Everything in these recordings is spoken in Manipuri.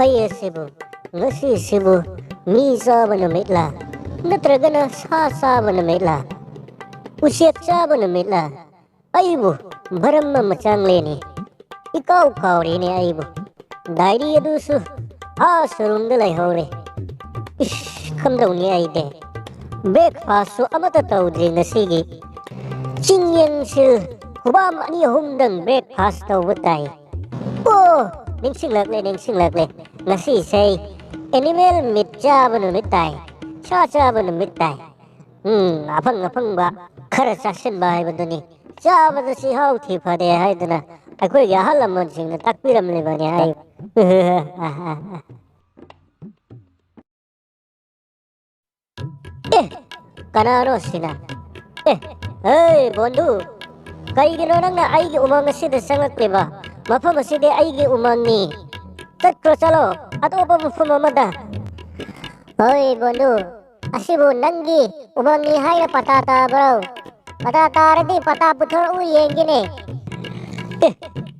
Ay asibu, ngasi sibu, mi saba namit la, natragana sa saba namit la, usyat saba namit la, aibu, baram macang leni, ikaw rini aibu, dairi adusu, surunda lai hore, ish, kamdaw ni aide, breakfast so amata tawdri nasigi, chingyan sil, hubam ani humdang breakfast tawbatay, oh, ningsing lagle, ngasi say, animal meat chaba namit tay, sa chaba namit tay, apang ba, khara sakshan ba hai baduni, chaba da si hau thi phade hai dana, akhoi ya halam sing na takpiram le bani hai. Kanano sina, hey bondu, kaigino nang na aigi umang asida sangak leba, mafam aside aigi umang ni, tatko chalo, ato pa mafam amada. Hoy bondu, asibu nangi umang ni hai na patata bro, patata redi pata puthor uyengi ne.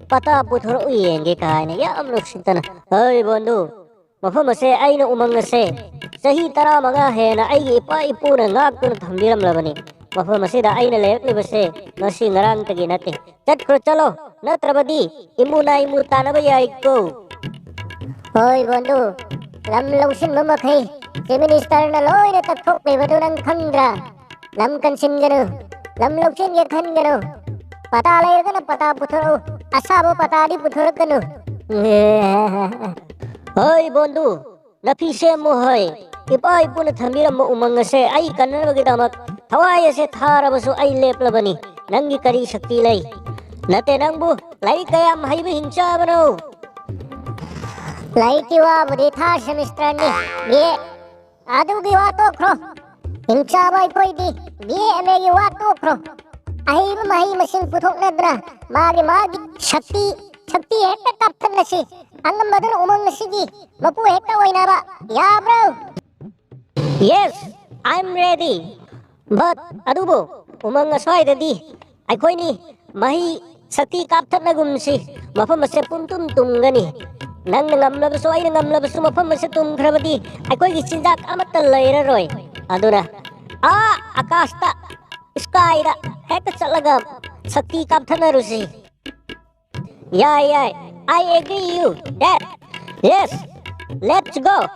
Pata puthor uyengi kahay ne, ya amlok sintana. Hoy bondu, mafam ase ay na umang ase, sahi tara mga he na aigi ipa ipu na ngak ko na thambiram labani. Mafam ase da ay na layat libase, nasi ngarang tagi nati. Tatko chalo, natrabadi, imuna imuta na bayay ko. Hoy bondu, lam lausin mamakhay, si minister na loy na tatkok may bado ng kandra. Lam kansin gano, lam lausin yakhan gano. Patalay ka na pata puthoro, asabo patadi puthoro gano. Hoy bondu, napise mo hoy. Ipa ipo na thamiram mo umangase ay kanan magidamak. Thawaya se thara baso ay lep labani. Nangi kari shakti lay. Nate nangbu, lay kaya mahibi hincha bano. Lay kiwa budi thar semester ni. Biye, adu giwa to kro. Hincha bay koi di, biye eme giwa to kro. Ahi mahi masin puthok nadra. Magi shakti hekta kapthan nasi. Angam madan umang nasigi. Mapu hekta waina ba. Ya bro. Yes, I'm ready. But adubo, umang asway dadi. Ay koi ni, mahi sakti kapthan na gumsi. Mafam ase puntum tunggani. Nang nangamlabaso ay nangamlabaso mafam ase tumkrabadi. Ay koi gisindak amat talayra roy. Aduna, akasta, skyra, hekta salagam. Sakti kapthan na rusi. Yeah, I agree you. That, yes, let's go.